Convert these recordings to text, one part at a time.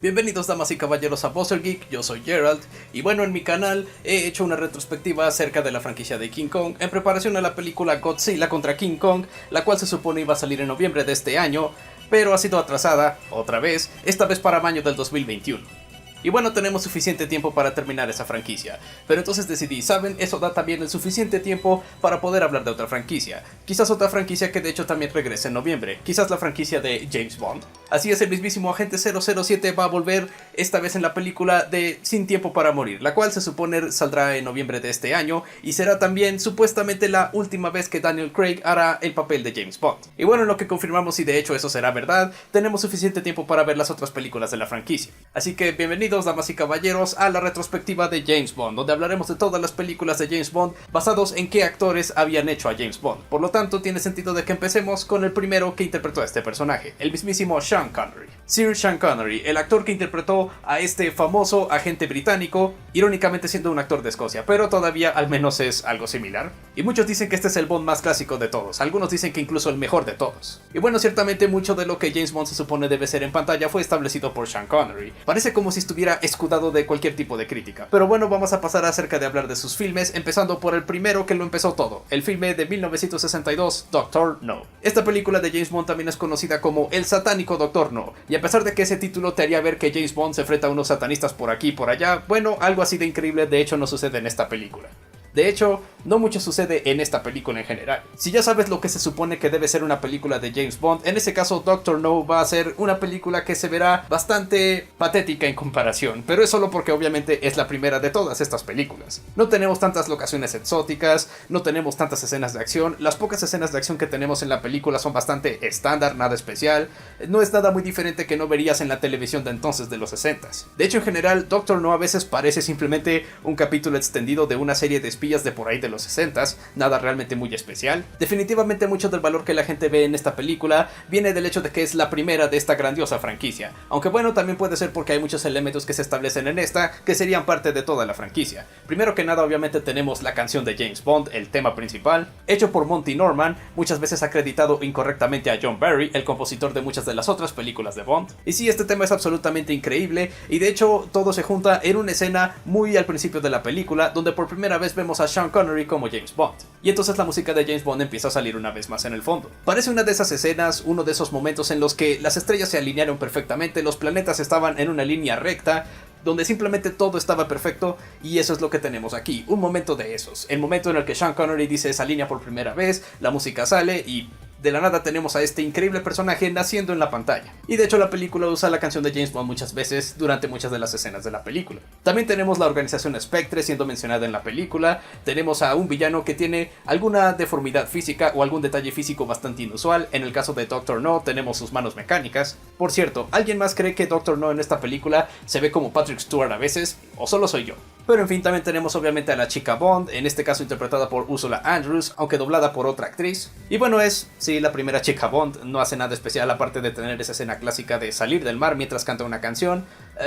Bienvenidos damas y caballeros a Buzzer Geek, yo soy Gerald y bueno, en mi canal he hecho una retrospectiva acerca de la franquicia de King Kong en preparación a la película Godzilla contra King Kong, la cual se supone iba a salir en noviembre de este año, pero ha sido atrasada, otra vez, esta vez para mayo del 2021. Y bueno, tenemos suficiente tiempo para terminar esa franquicia, pero entonces decidí, ¿saben? Eso da también el suficiente tiempo para poder hablar de otra franquicia. Quizás otra franquicia que de hecho también regrese en noviembre, quizás la franquicia de James Bond. Así es, el mismísimo Agente 007 va a volver, esta vez en la película de Sin Tiempo para Morir, la cual se supone saldrá en noviembre de este año, y será también supuestamente la última vez que Daniel Craig hará el papel de James Bond. Y bueno, en lo que confirmamos si de hecho eso será verdad, tenemos suficiente tiempo para ver las otras películas de la franquicia. Así que bienvenidos, damas y caballeros, a la retrospectiva de James Bond, donde hablaremos de todas las películas de James Bond basados en qué actores habían hecho a James Bond. Por lo tanto, tiene sentido de que empecemos con el primero que interpretó a este personaje, el mismísimo Sean Connery. Sir Sean Connery, el actor que interpretó a este famoso agente británico, irónicamente siendo un actor de Escocia, pero todavía al menos es algo similar. Y muchos dicen que este es el Bond más clásico de todos, algunos dicen que incluso el mejor de todos. Y bueno, ciertamente mucho de lo que James Bond se supone debe ser en pantalla fue establecido por Sean Connery. Parece como si estuviera escudado de cualquier tipo de crítica. Pero bueno, vamos a pasar acerca de hablar de sus filmes, empezando por el primero que lo empezó todo, el filme de 1962, Doctor No. Esta película de James Bond también es conocida como El satánico Doctor No, y a pesar de que ese título te haría ver que James Bond se enfrenta a unos satanistas por aquí y por allá, bueno, algo así de increíble de hecho no sucede en esta película. De hecho, no mucho sucede en esta película en general. Si ya sabes lo que se supone que debe ser una película de James Bond, en ese caso Doctor No va a ser una película que se verá bastante patética en comparación, pero es solo porque obviamente es la primera de todas estas películas. No tenemos tantas locaciones exóticas, no tenemos tantas escenas de acción, las pocas escenas de acción que tenemos en la película son bastante estándar, nada especial, no es nada muy diferente que no verías en la televisión de entonces de los 60s. De hecho, en general, Doctor No a veces parece simplemente un capítulo extendido de una serie de espías de por ahí de los 60s, nada realmente muy especial. Definitivamente mucho del valor que la gente ve en esta película viene del hecho de que es la primera de esta grandiosa franquicia, aunque bueno, también puede ser porque hay muchos elementos que se establecen en esta que serían parte de toda la franquicia. Primero que nada, obviamente tenemos la canción de James Bond, el tema principal, hecho por Monty Norman, muchas veces acreditado incorrectamente a John Barry, el compositor de muchas de las otras películas de Bond. Y sí, este tema es absolutamente increíble, y de hecho todo se junta en una escena muy al principio de la película, donde por primera vez vemos a Sean Connery como James Bond, y entonces la música de James Bond empieza a salir una vez más en el fondo. Parece una de esas escenas, uno de esos momentos en los que las estrellas se alinearon perfectamente, los planetas estaban en una línea recta, donde simplemente todo estaba perfecto, y eso es lo que tenemos aquí, un momento de esos, el momento en el que Sean Connery dice esa línea por primera vez, la música sale y de la nada tenemos a este increíble personaje naciendo en la pantalla. Y de hecho la película usa la canción de James Bond muchas veces durante muchas de las escenas de la película. También tenemos la organización Spectre siendo mencionada en la película, tenemos a un villano que tiene alguna deformidad física o algún detalle físico bastante inusual, en el caso de Doctor No tenemos sus manos mecánicas. Por cierto, ¿alguien más cree que Doctor No en esta película se ve como Patrick Stewart a veces? ¿O solo soy yo? Pero en fin, también tenemos obviamente a la chica Bond, en este caso interpretada por Ursula Andrews, aunque doblada por otra actriz. Y bueno, sí, la primera chica Bond, no hace nada especial aparte de tener esa escena clásica de salir del mar mientras canta una canción,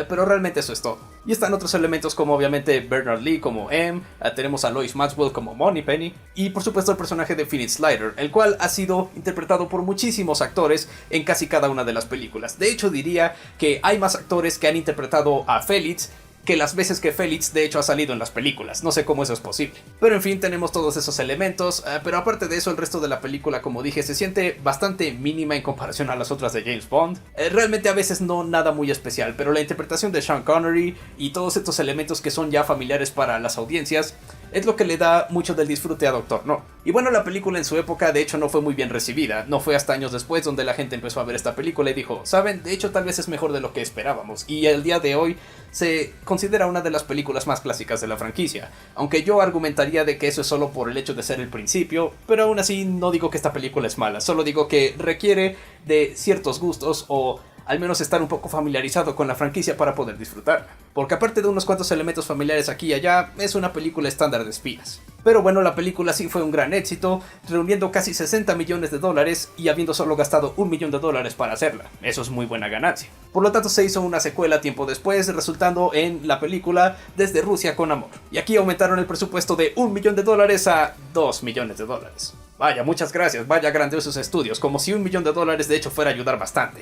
pero realmente eso es todo. Y están otros elementos como obviamente Bernard Lee como M, tenemos a Lois Maxwell como Moneypenny, y por supuesto el personaje de Phoenix Slider, el cual ha sido interpretado por muchísimos actores en casi cada una de las películas. De hecho diría que hay más actores que han interpretado a Felix que las veces que Felix de hecho ha salido en las películas. No sé cómo eso es posible. Pero en fin, tenemos todos esos elementos, pero aparte de eso el resto de la película, como dije, se siente bastante mínima en comparación a las otras de James Bond. Realmente a veces no nada muy especial, pero la interpretación de Sean Connery y todos estos elementos que son ya familiares para las audiencias es lo que le da mucho del disfrute a Doctor No. Y bueno, la película en su época de hecho no fue muy bien recibida, no fue hasta años después donde la gente empezó a ver esta película y dijo, saben, de hecho tal vez es mejor de lo que esperábamos, y el día de hoy se considera una de las películas más clásicas de la franquicia, aunque yo argumentaría de que eso es solo por el hecho de ser el principio, pero aún así no digo que esta película es mala, solo digo que requiere de ciertos gustos o al menos estar un poco familiarizado con la franquicia para poder disfrutarla. Porque aparte de unos cuantos elementos familiares aquí y allá, es una película estándar de espías. Pero bueno, la película sí fue un gran éxito, reuniendo casi 60 millones de dólares y habiendo solo gastado $1 millón para hacerla. Eso es muy buena ganancia. Por lo tanto se hizo una secuela tiempo después, resultando en la película Desde Rusia con Amor. Y aquí aumentaron el presupuesto de $1 millón a $2 millones. Vaya, muchas gracias, vaya grandiosos estudios, como si $1 millón de hecho fuera a ayudar bastante.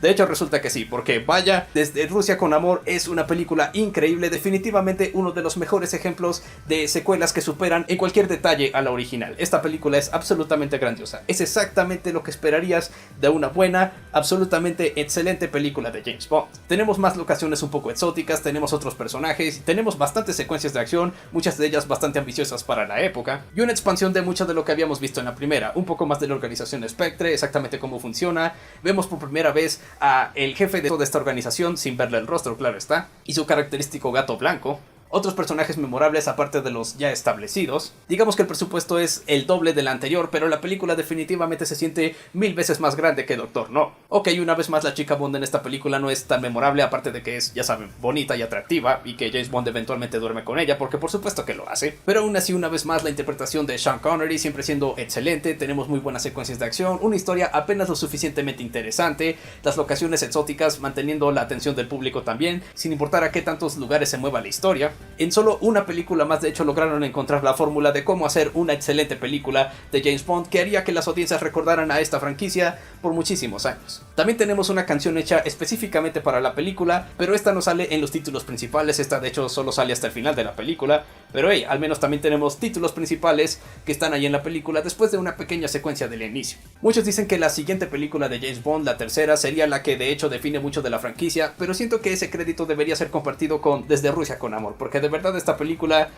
De hecho resulta que sí, porque vaya, Desde Rusia con Amor es una película increíble, definitivamente uno de los mejores ejemplos de secuelas que superan en cualquier detalle a la original. Esta película es absolutamente grandiosa, es exactamente lo que esperarías de una buena, absolutamente excelente película de James Bond. Tenemos más locaciones un poco exóticas, tenemos otros personajes, tenemos bastantes secuencias de acción, muchas de ellas bastante ambiciosas para la época, y una expansión de mucho de lo que habíamos visto en la primera, un poco más de la organización Spectre, exactamente cómo funciona. Vemos por primera vez a el jefe de toda esta organización, sin verle el rostro, claro está, y su característico gato blanco. Otros personajes memorables aparte de los ya establecidos. Digamos que el presupuesto es el doble del anterior, pero la película definitivamente se siente 1000 veces más grande que Doctor No. Ok, una vez más la chica Bond en esta película no es tan memorable, aparte de que es, ya saben, bonita y atractiva, y que James Bond eventualmente duerme con ella, porque por supuesto que lo hace. Pero aún así, una vez más, la interpretación de Sean Connery siempre siendo excelente, tenemos muy buenas secuencias de acción, una historia apenas lo suficientemente interesante, las locaciones exóticas manteniendo la atención del público también, sin importar a qué tantos lugares se mueva la historia. En solo una película más, de hecho, lograron encontrar la fórmula de cómo hacer una excelente película de James Bond que haría que las audiencias recordaran a esta franquicia por muchísimos años. También tenemos una canción hecha específicamente para la película, pero esta no sale en los títulos principales, esta de hecho solo sale hasta el final de la película, pero hey, al menos también tenemos títulos principales que están ahí en la película después de una pequeña secuencia del inicio. Muchos dicen que la siguiente película de James Bond, la tercera, sería la que de hecho define mucho de la franquicia, pero siento que ese crédito debería ser compartido con Desde Rusia con Amor, porque de verdad esta película,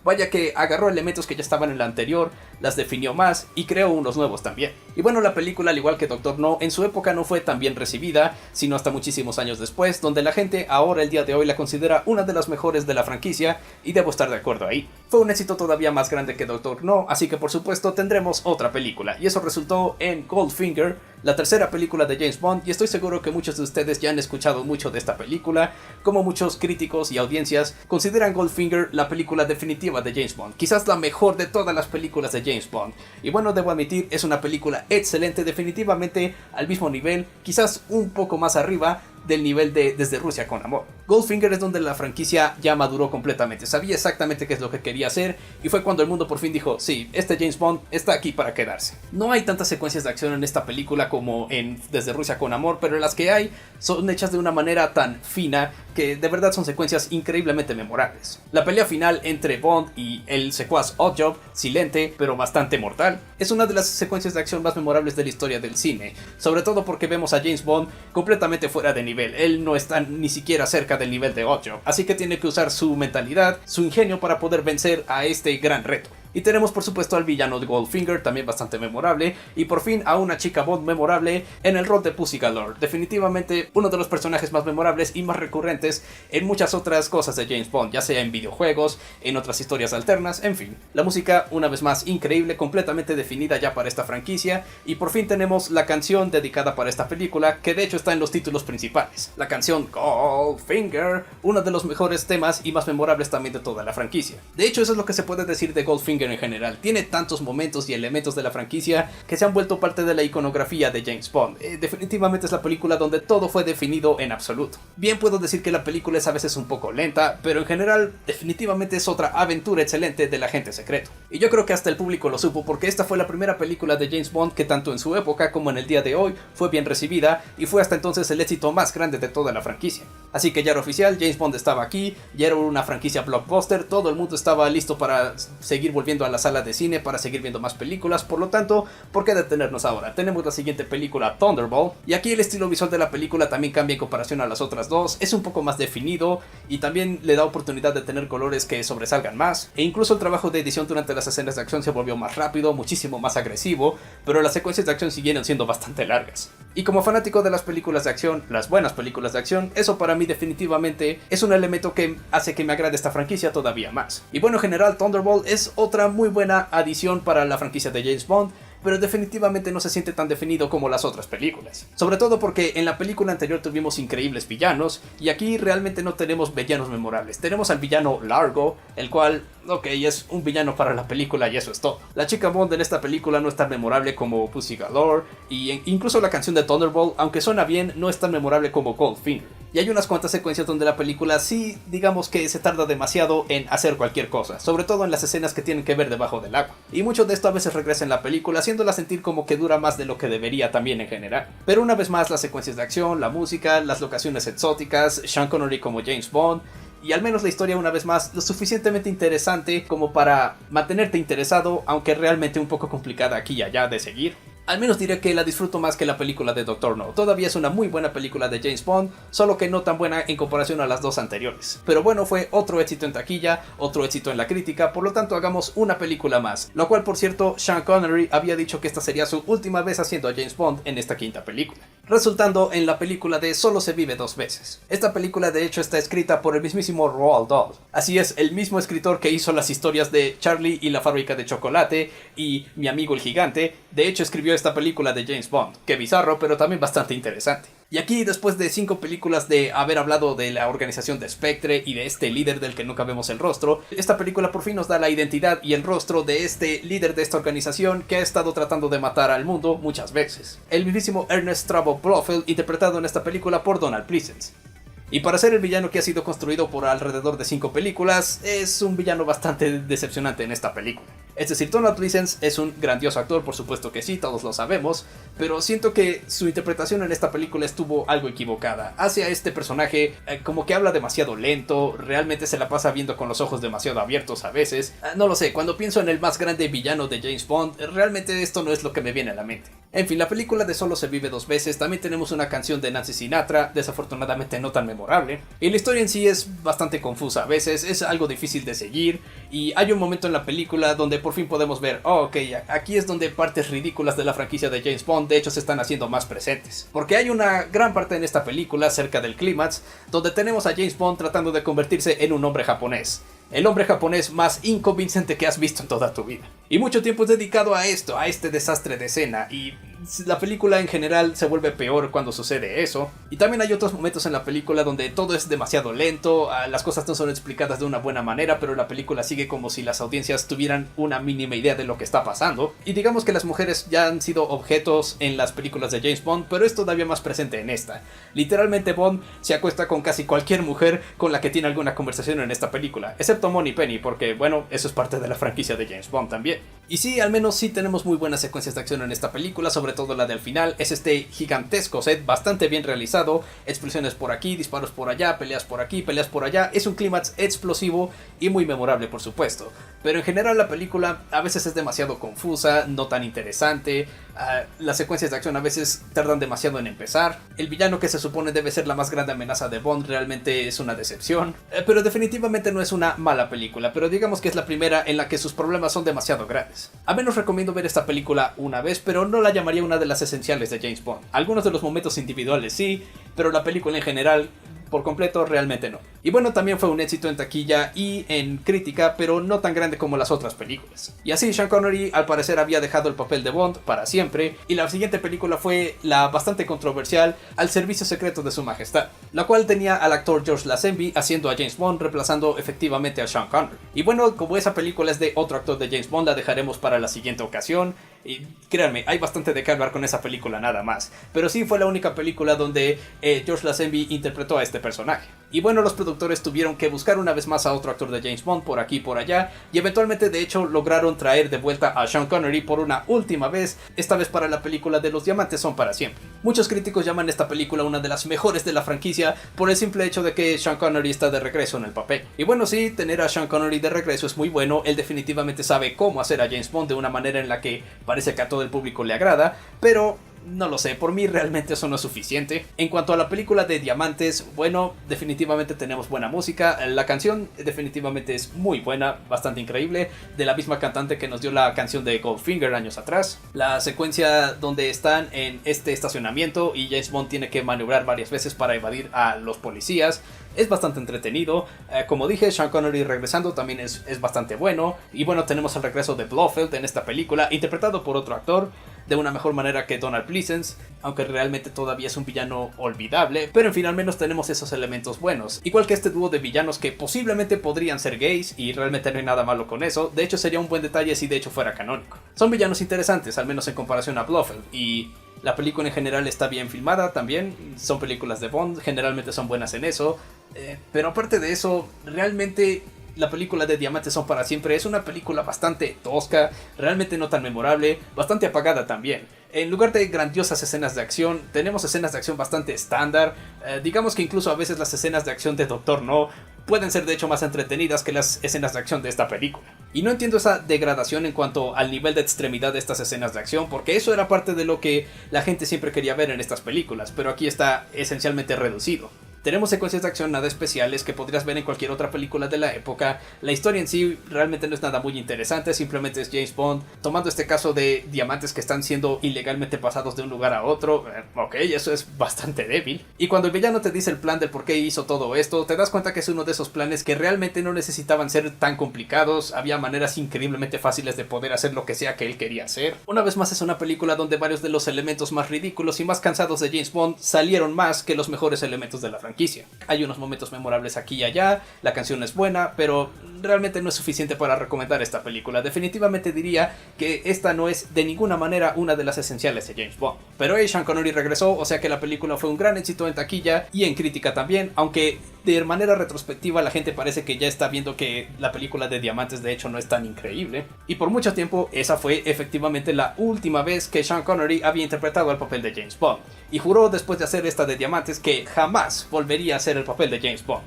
vaya que agarró elementos que ya estaban en la anterior, las definió más y creó unos nuevos también. Y bueno, la película, al igual que Doctor No, en su época no fue tan bien recibida, sino hasta muchísimos años después, donde la gente ahora, el día de hoy, la considera una de las mejores de la franquicia, y debo estar de acuerdo ahí. Fue un éxito todavía más grande que Doctor No, así que por supuesto tendremos otra película, y eso resultó en Goldfinger, la tercera película de James Bond, y estoy seguro que muchos de ustedes ya han escuchado mucho de esta película, como muchos críticos y audiencias consideran Goldfinger la película definitiva de James Bond, quizás la mejor de todas las películas de James Bond. Y bueno, debo admitir, es una película excelente, definitivamente al mismo nivel, quizás un poco más arriba del nivel de Desde Rusia con Amor. Goldfinger es donde la franquicia ya maduró completamente, sabía exactamente qué es lo que quería hacer, y fue cuando el mundo por fin dijo, sí, este James Bond está aquí para quedarse. No hay tantas secuencias de acción en esta película como en Desde Rusia con Amor, pero las que hay son hechas de una manera tan fina que de verdad son secuencias increíblemente memorables. La pelea final entre Bond y el secuaz Oddjob, silente pero bastante mortal, es una de las secuencias de acción más memorables de la historia del cine, sobre todo porque vemos a James Bond completamente fuera de nivel. Él no está ni siquiera cerca del nivel de Oddjob, así que tiene que usar su mentalidad, su ingenio para poder vencer a este gran reto. Y tenemos por supuesto al villano de Goldfinger, también bastante memorable, y por fin a una chica Bond memorable en el rol de Pussy Galore, definitivamente uno de los personajes más memorables y más recurrentes en muchas otras cosas de James Bond, ya sea en videojuegos, en otras historias alternas, en fin. La música, una vez más, increíble, completamente definida ya para esta franquicia, y por fin tenemos la canción dedicada para esta película, que de hecho está en los títulos principales. La canción Goldfinger, uno de los mejores temas y más memorables también de toda la franquicia. De hecho, eso es lo que se puede decir de Goldfinger en general. Tiene tantos momentos y elementos de la franquicia que se han vuelto parte de la iconografía de James Bond. Definitivamente es la película donde todo fue definido en absoluto. Bien puedo decir que la película es a veces un poco lenta, pero en general definitivamente es otra aventura excelente del agente secreto. Y yo creo que hasta el público lo supo, porque esta fue la primera película de James Bond que tanto en su época como en el día de hoy fue bien recibida, y fue hasta entonces el éxito más grande de toda la franquicia. Así que ya era oficial, James Bond estaba aquí, ya era una franquicia blockbuster, todo el mundo estaba listo para seguir volviendo a la sala de cine, para seguir viendo más películas. Por lo tanto, ¿por qué detenernos ahora? Tenemos la siguiente película, Thunderball, y aquí el estilo visual de la película también cambia en comparación a las otras dos, es un poco más definido y también le da oportunidad de tener colores que sobresalgan más, e incluso el trabajo de edición durante las escenas de acción se volvió más rápido, muchísimo más agresivo, pero las secuencias de acción siguieron siendo bastante largas. Y como fanático de las películas de acción, las buenas películas de acción, eso para mí definitivamente es un elemento que hace que me agrade esta franquicia todavía más. Y bueno, en general Thunderball es otra muy buena adición para la franquicia de James Bond, pero definitivamente no se siente tan definido como las otras películas. Sobre todo porque en la película anterior tuvimos increíbles villanos, y aquí realmente no tenemos villanos memorables. Tenemos al villano Largo, el cual, ok, es un villano para la película y eso es todo. La chica Bond en esta película no es tan memorable como Pussy Galore, y incluso la canción de Thunderball, aunque suena bien, no es tan memorable como Goldfinger. Y hay unas cuantas secuencias donde la película sí, digamos que se tarda demasiado en hacer cualquier cosa, sobre todo en las escenas que tienen que ver debajo del agua. Y mucho de esto a veces regresa en la película, haciéndola sentir como que dura más de lo que debería también en general. Pero una vez más, las secuencias de acción, la música, las locaciones exóticas, Sean Connery como James Bond, y al menos la historia una vez más lo suficientemente interesante como para mantenerte interesado, aunque realmente un poco complicada aquí y allá de seguir. Al menos diré que la disfruto más que la película de Doctor No. Todavía es una muy buena película de James Bond, solo que no tan buena en comparación a las dos anteriores. Pero bueno, fue otro éxito en taquilla, otro éxito en la crítica, por lo tanto hagamos una película más. Lo cual, por cierto, Sean Connery había dicho que esta sería su última vez haciendo a James Bond en esta quinta película, resultando en la película de Solo se vive dos veces. Esta película de hecho está escrita por el mismísimo Roald Dahl. Así es, el mismo escritor que hizo las historias de Charlie y la fábrica de chocolate y Mi amigo el gigante, de hecho escribió esta película de James Bond, que bizarro pero también bastante interesante. Y aquí, después de 5 películas de haber hablado de la organización de Spectre y de este líder del que nunca vemos el rostro, esta película por fin nos da la identidad y el rostro de este líder de esta organización que ha estado tratando de matar al mundo muchas veces. El mismísimo Ernest Strabo Blofeld, interpretado en esta película por Donald Pleasence. Y para ser el villano que ha sido construido por alrededor de 5 películas, es un villano bastante decepcionante en esta película. Es decir, Donald Pleasence es un grandioso actor, por supuesto que sí, todos lo sabemos, pero siento que su interpretación en esta película estuvo algo equivocada. Hace a este personaje como que habla demasiado lento, realmente se la pasa viendo con los ojos demasiado abiertos a veces. No lo sé, cuando pienso en el más grande villano de James Bond, realmente esto no es lo que me viene a la mente. En fin, la película de Solo se vive dos veces, también tenemos una canción de Nancy Sinatra, desafortunadamente no tan memorable, y la historia en sí es bastante confusa a veces, es algo difícil de seguir, y hay un momento en la película donde por fin podemos ver, ok, aquí es donde partes ridículas de la franquicia de James Bond de hecho se están haciendo más presentes. Porque hay una gran parte en esta película, cerca del clímax, donde tenemos a James Bond tratando de convertirse en un hombre japonés. El hombre japonés más inconvincente que has visto en toda tu vida. Y mucho tiempo es dedicado a esto, a este desastre de escena, y la película en general se vuelve peor cuando sucede eso. Y también hay otros momentos en la película donde todo es demasiado lento, las cosas no son explicadas de una buena manera, pero la película sigue como si las audiencias tuvieran una mínima idea de lo que está pasando. Y digamos que las mujeres ya han sido objetos en las películas de James Bond, pero es todavía más presente en esta. Literalmente Bond se acuesta con casi cualquier mujer con la que tiene alguna conversación en esta película, excepto Moneypenny, porque bueno, eso es parte de la franquicia de James Bond también. Y sí, al menos sí tenemos muy buenas secuencias de acción en esta película, sobre todo la del final. Es este gigantesco set bastante bien realizado, explosiones por aquí, disparos por allá, peleas por aquí, peleas por allá. Es un clímax explosivo y muy memorable, por supuesto. Pero en general la película a veces es demasiado confusa, no tan interesante. Las secuencias de acción a veces tardan demasiado en empezar. El villano que se supone debe ser la más grande amenaza de Bond realmente es una decepción. Pero definitivamente no es una mala película, pero digamos que es la primera en la que sus problemas son demasiado grandes. Al menos recomiendo ver esta película una vez, pero no la llamaría una de las esenciales de James Bond. Algunos de los momentos individuales sí, pero la película en general por completo realmente no. Y bueno, también fue un éxito en taquilla y en crítica, pero no tan grande como las otras películas. Y así Sean Connery al parecer había dejado el papel de Bond para siempre, y la siguiente película fue la bastante controversial Al servicio secreto de su majestad, la cual tenía al actor George Lazenby haciendo a James Bond, reemplazando efectivamente a Sean Connery. Y bueno, como esa película es de otro actor de James Bond, la dejaremos para la siguiente ocasión. Y créanme, hay bastante de qué hablar con esa película nada más. Pero sí fue la única película donde George Lazenby interpretó a este personaje. Y bueno, los productores tuvieron que buscar una vez más a otro actor de James Bond por aquí y por allá, y eventualmente de hecho lograron traer de vuelta a Sean Connery por una última vez, esta vez para la película de Los diamantes son para siempre. Muchos críticos llaman esta película una de las mejores de la franquicia por el simple hecho de que Sean Connery está de regreso en el papel. Y bueno, sí, tener a Sean Connery de regreso es muy bueno, él definitivamente sabe cómo hacer a James Bond de una manera en la que parece que a todo el público le agrada, pero no lo sé, por mí realmente eso no es suficiente. En cuanto a la película de Diamantes, bueno, definitivamente tenemos buena música. La canción definitivamente es muy buena, bastante increíble, de la misma cantante que nos dio la canción de Goldfinger años atrás. La secuencia donde están en este estacionamiento y James Bond tiene que maniobrar varias veces para evadir a los policías es bastante entretenido. Como dije, Sean Connery regresando también es bastante bueno. Y bueno, tenemos el regreso de Blofeld en esta película, interpretado por otro actor, de una mejor manera que Donald Pleasence, aunque realmente todavía es un villano olvidable, pero en fin, al menos tenemos esos elementos buenos. Igual que este dúo de villanos que posiblemente podrían ser gays, y realmente no hay nada malo con eso. De hecho sería un buen detalle si de hecho fuera canónico. Son villanos interesantes, al menos en comparación a Blofeld, y La película en general está bien filmada también, son películas de Bond, generalmente son buenas en eso, pero aparte de eso, realmente la película de Diamantes son para siempre es una película bastante tosca, realmente no tan memorable, bastante apagada también. En lugar de grandiosas escenas de acción, tenemos escenas de acción bastante estándar, digamos que incluso a veces las escenas de acción de Doctor No pueden ser de hecho más entretenidas que las escenas de acción de esta película. Y no entiendo esa degradación en cuanto al nivel de extremidad de estas escenas de acción, porque eso era parte de lo que la gente siempre quería ver en estas películas, pero aquí está esencialmente reducido. Tenemos secuencias de acción nada especiales que podrías ver en cualquier otra película de la época. La historia en sí realmente no es nada muy interesante, simplemente es James Bond tomando este caso de diamantes que están siendo ilegalmente pasados de un lugar a otro. Ok, eso es bastante débil. Y cuando el villano te dice el plan del por qué hizo todo esto, te das cuenta que es uno de esos planes que realmente no necesitaban ser tan complicados. Había maneras increíblemente fáciles de poder hacer lo que sea que él quería hacer. Una vez más es una película donde varios de los elementos más ridículos y más cansados de James Bond salieron más que los mejores elementos de la franquicia. Hay unos momentos memorables aquí y allá, la canción es buena, pero realmente no es suficiente para recomendar esta película. Definitivamente diría que esta no es de ninguna manera una de las esenciales de James Bond. Pero Sean Connery regresó, o sea que la película fue un gran éxito en taquilla y en crítica también, aunque de manera retrospectiva la gente parece que ya está viendo que la película de Diamantes de hecho no es tan increíble. Y por mucho tiempo esa fue efectivamente la última vez que Sean Connery había interpretado el papel de James Bond. Y juró después de hacer esta de Diamantes que jamás volvería a hacer el papel de James Bond.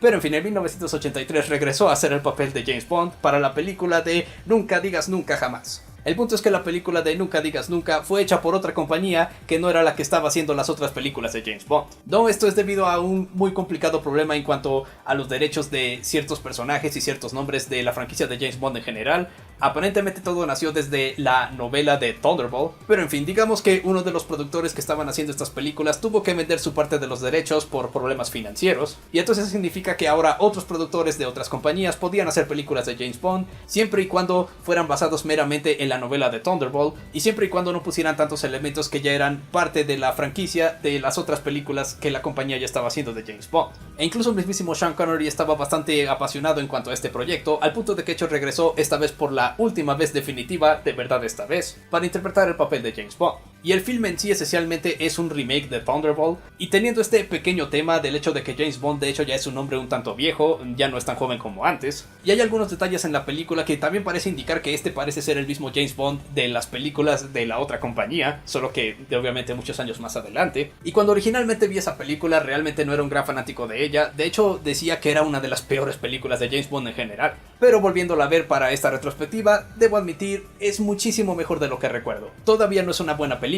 Pero en fin, en 1983 regresó a hacer el papel de James Bond para la película de Nunca Digas Nunca Jamás. El punto es que la película de Nunca Digas Nunca fue hecha por otra compañía que no era la que estaba haciendo las otras películas de James Bond. No, esto es debido a un muy complicado problema en cuanto a los derechos de ciertos personajes y ciertos nombres de la franquicia de James Bond en general. Aparentemente todo nació desde la novela de Thunderball, pero en fin, digamos que uno de los productores que estaban haciendo estas películas tuvo que vender su parte de los derechos por problemas financieros, y entonces significa que ahora otros productores de otras compañías podían hacer películas de James Bond siempre y cuando fueran basados meramente en la novela de Thunderball y siempre y cuando no pusieran tantos elementos que ya eran parte de la franquicia de las otras películas que la compañía ya estaba haciendo de James Bond. E incluso el mismísimo Sean Connery estaba bastante apasionado en cuanto a este proyecto, al punto de que hecho regresó esta vez por la última vez definitiva, de verdad esta vez, para interpretar el papel de James Bond. Y el filme en sí esencialmente es un remake de Thunderball, y teniendo este pequeño tema del hecho de que James Bond de hecho ya es un hombre un tanto viejo, ya no es tan joven como antes, y hay algunos detalles en la película que también parece indicar que este parece ser el mismo James Bond de las películas de la otra compañía, solo que de obviamente muchos años más adelante. Y cuando originalmente vi esa película realmente no era un gran fanático de ella, de hecho decía que era una de las peores películas de James Bond en general, pero volviéndola a ver para esta retrospectiva, debo admitir, es muchísimo mejor de lo que recuerdo. Todavía no es una buena película,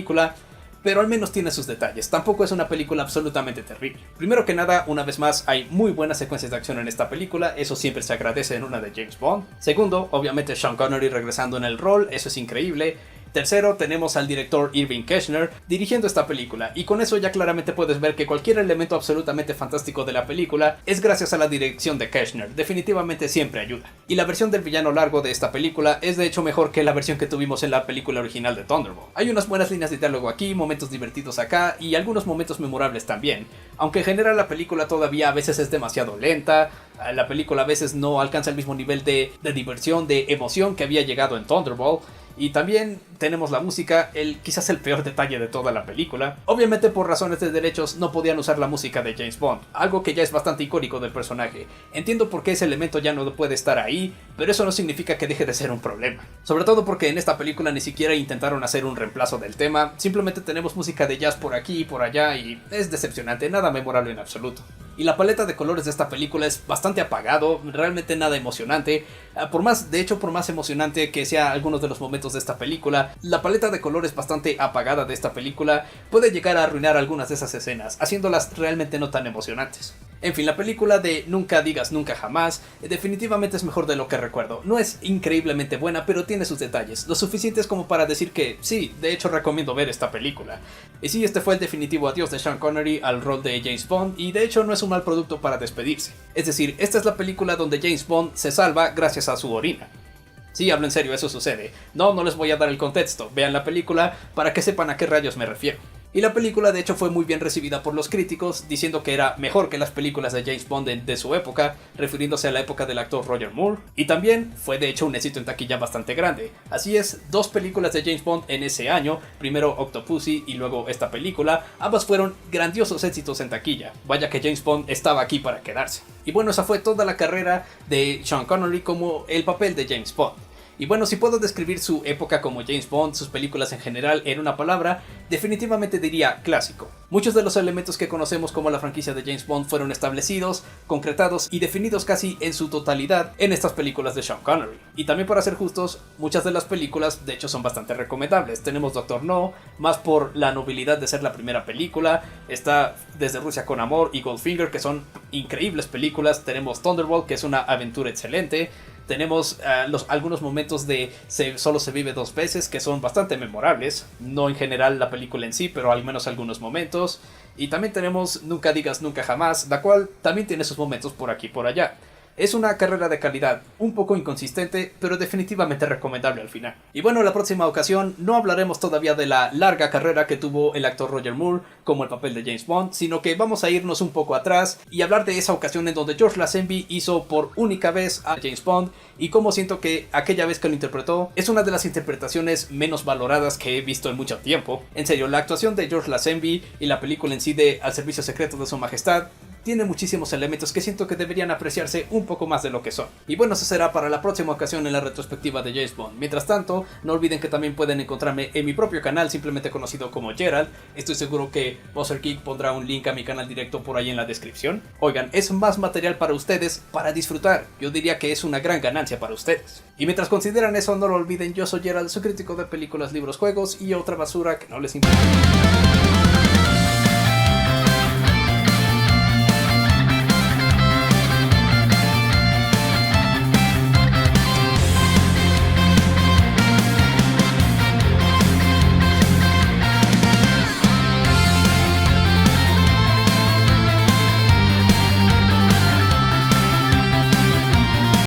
pero al menos tiene sus detalles. Tampoco es una película absolutamente terrible. Primero que nada, una vez más, hay muy buenas secuencias de acción en esta película, eso siempre se agradece en una de James Bond. Segundo, obviamente Sean Connery regresando en el rol, eso es increíble. Tercero, tenemos al director Irving Kershner dirigiendo esta película, y con eso ya claramente puedes ver que cualquier elemento absolutamente fantástico de la película es gracias a la dirección de Kershner, definitivamente siempre ayuda. Y la versión del villano largo de esta película es de hecho mejor que la versión que tuvimos en la película original de Thunderball. Hay unas buenas líneas de diálogo aquí, momentos divertidos acá y algunos momentos memorables también, aunque en general la película todavía a veces es demasiado lenta, la película a veces no alcanza el mismo nivel de diversión, de emoción que había llegado en Thunderball. Y también tenemos la música, quizás el peor detalle de toda la película. Obviamente por razones de derechos no podían usar la música de James Bond, algo que ya es bastante icónico del personaje. Entiendo por qué ese elemento ya no puede estar ahí, pero eso no significa que deje de ser un problema. Sobre todo porque en esta película ni siquiera intentaron hacer un reemplazo del tema, simplemente tenemos música de jazz por aquí y por allá y es decepcionante, nada memorable en absoluto. Y la paleta de colores de esta película es bastante apagado, realmente nada emocionante. Por más emocionante que sea algunos de los momentos de esta película, la paleta de colores bastante apagada de esta película puede llegar a arruinar algunas de esas escenas, haciéndolas realmente no tan emocionantes. En fin, la película de Nunca Digas Nunca Jamás definitivamente es mejor de lo que recuerdo. No es increíblemente buena, pero tiene sus detalles, lo suficientes como para decir que sí, de hecho recomiendo ver esta película. Y sí, este fue el definitivo adiós de Sean Connery al rol de James Bond, y de hecho no es un mal producto para despedirse. Es decir, esta es la película donde James Bond se salva gracias a su orina. Sí, hablo en serio, eso sucede. No les voy a dar el contexto, vean la película para que sepan a qué rayos me refiero. Y la película de hecho fue muy bien recibida por los críticos, diciendo que era mejor que las películas de James Bond de su época, refiriéndose a la época del actor Roger Moore. Y también fue de hecho un éxito en taquilla bastante grande. Así es, dos películas de James Bond en ese año, primero Octopussy y luego esta película, ambas fueron grandiosos éxitos en taquilla. Vaya que James Bond estaba aquí para quedarse. Y bueno, esa fue toda la carrera de Sean Connery como el papel de James Bond. Y bueno, si puedo describir su época como James Bond, sus películas en general, en una palabra, definitivamente diría clásico. Muchos de los elementos que conocemos como la franquicia de James Bond fueron establecidos, concretados y definidos casi en su totalidad en estas películas de Sean Connery. Y también, para ser justos, muchas de las películas de hecho son bastante recomendables. Tenemos Doctor No, más por la nobilidad de ser la primera película, está Desde Rusia con Amor y Goldfinger, que son increíbles películas. Tenemos Thunderball, que es una aventura excelente. Tenemos algunos momentos de Solo se vive dos veces, que son bastante memorables. No en general la película en sí, pero al menos algunos momentos. Y también tenemos Nunca digas nunca jamás, la cual también tiene sus momentos por aquí y por allá. Es una carrera de calidad, un poco inconsistente, pero definitivamente recomendable al final. Y bueno, la próxima ocasión no hablaremos todavía de la larga carrera que tuvo el actor Roger Moore como el papel de James Bond, sino que vamos a irnos un poco atrás y hablar de esa ocasión en donde George Lazenby hizo por única vez a James Bond, y cómo siento que aquella vez que lo interpretó es una de las interpretaciones menos valoradas que he visto en mucho tiempo. En serio, la actuación de George Lazenby y la película en sí de Al servicio secreto de su majestad tiene muchísimos elementos que siento que deberían apreciarse un poco más de lo que son. Y bueno, eso será para la próxima ocasión en la retrospectiva de James Bond. Mientras tanto, no olviden que también pueden encontrarme en mi propio canal, simplemente conocido como Gerald. Estoy seguro que Buzzer Geek pondrá un link a mi canal directo por ahí en la descripción. Oigan, es más material para ustedes para disfrutar. Yo diría que es una gran ganancia para ustedes. Y mientras consideran eso, no lo olviden, yo soy Gerald, su crítico de películas, libros, juegos y otra basura que no les importa.